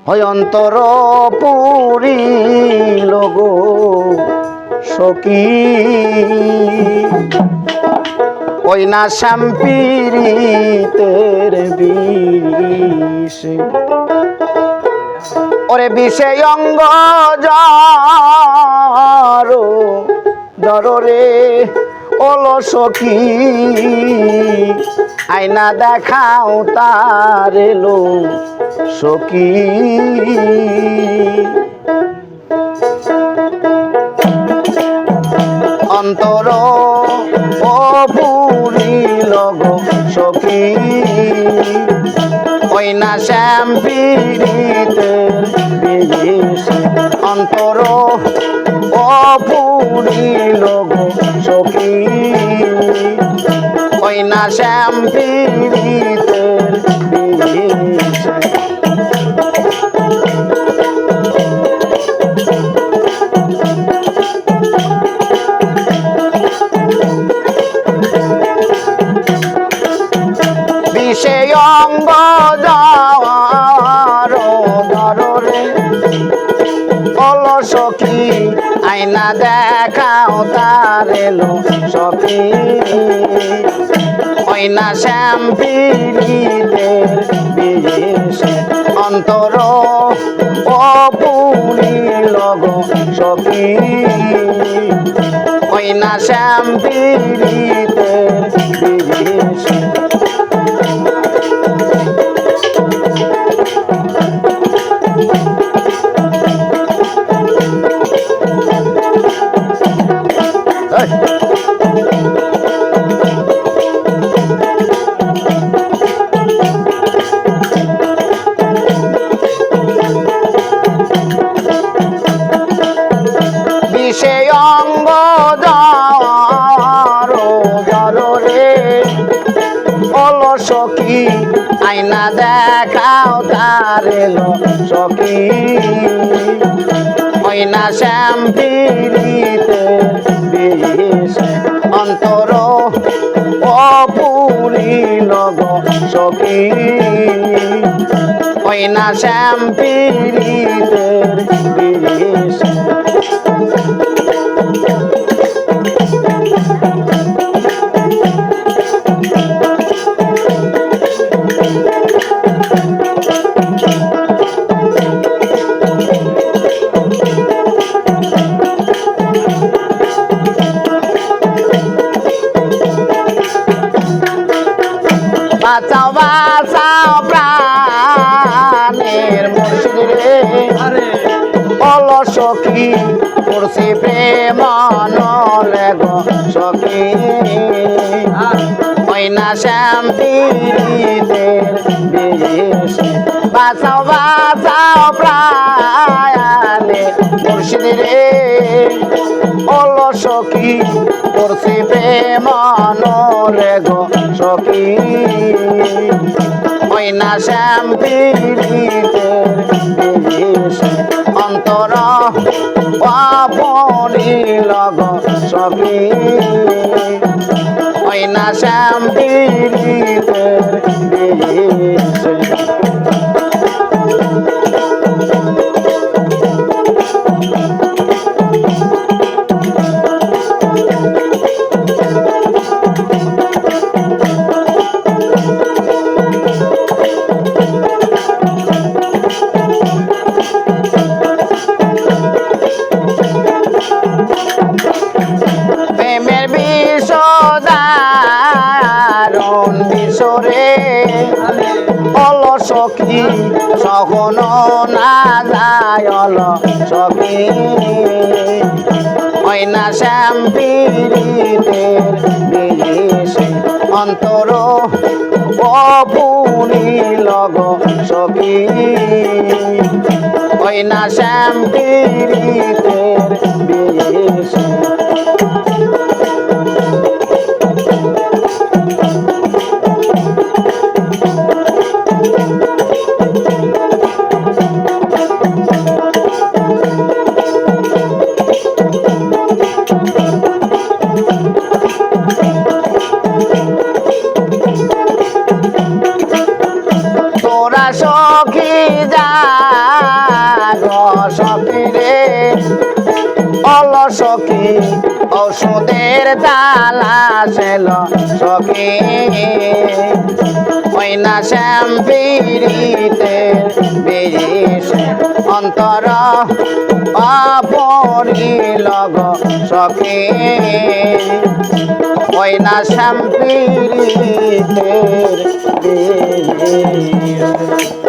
হয় অন্তর পুরিল গো সখী ওই না শ্যামপিরিতের বিষ ওরে বিষে অঙ্গ যারো দররে ওলো সখী আয়না দেখাও তার এলো সখী অন্তর ও পুরিল গো সখী ওই না শ্যামপিরিতের বিষ অন্তর ও পুরিল গো সখী ওই না শ্যামপিরিতের বিষ বিষে অঙ্গ দররে ওলো সখী আয়না দেখাও তার এলো সখী ওই না শ্যামপিরিতের বিষ অন্তর ও পুরিল গো সখী ওই না শ্যামপিরিতের বিষ বিষে অঙ্গ দররে ওলো সখী আয়না দেখাও তার এলো সখী ওই না শ্যামপিরিতের বিষ অন্তর ও পুরিল গো সখী ওই না শ্যামপিরিতের বিষ বাঁচাও বাঁচাও প্রাণের মুর্শিদ রে ওলো সখী করছি প্রেম নলে গো সখী ওই না শ্যামপিরিতের বিষ বাঁচাও বাঁচাও প্রাণের মুর্শিদ রে ওলো সখী করছি প্রেম নলে গো সখী ওই না শ্যামপিরিতের বিষ অন্তর পুরিল গো সখী ওই না শ্যামপিরিতের বিষ প্রেমের বিষদারুণ বিষরে ওলো সখী সহন না যায় ওলো সখী ওই না শ্যামপিরিতের বিষ অন্তর ও পুরিল গো সখী ওই না শ্যামপিরিতের বিষ তোরা সখী যা সখী ঔষধের জ্বালা ছিল সখী ওই না শ্যামপিরিতে বিষ অন্তর অপরিল গো সখী ওই না শ্যামপিরিতে বিষ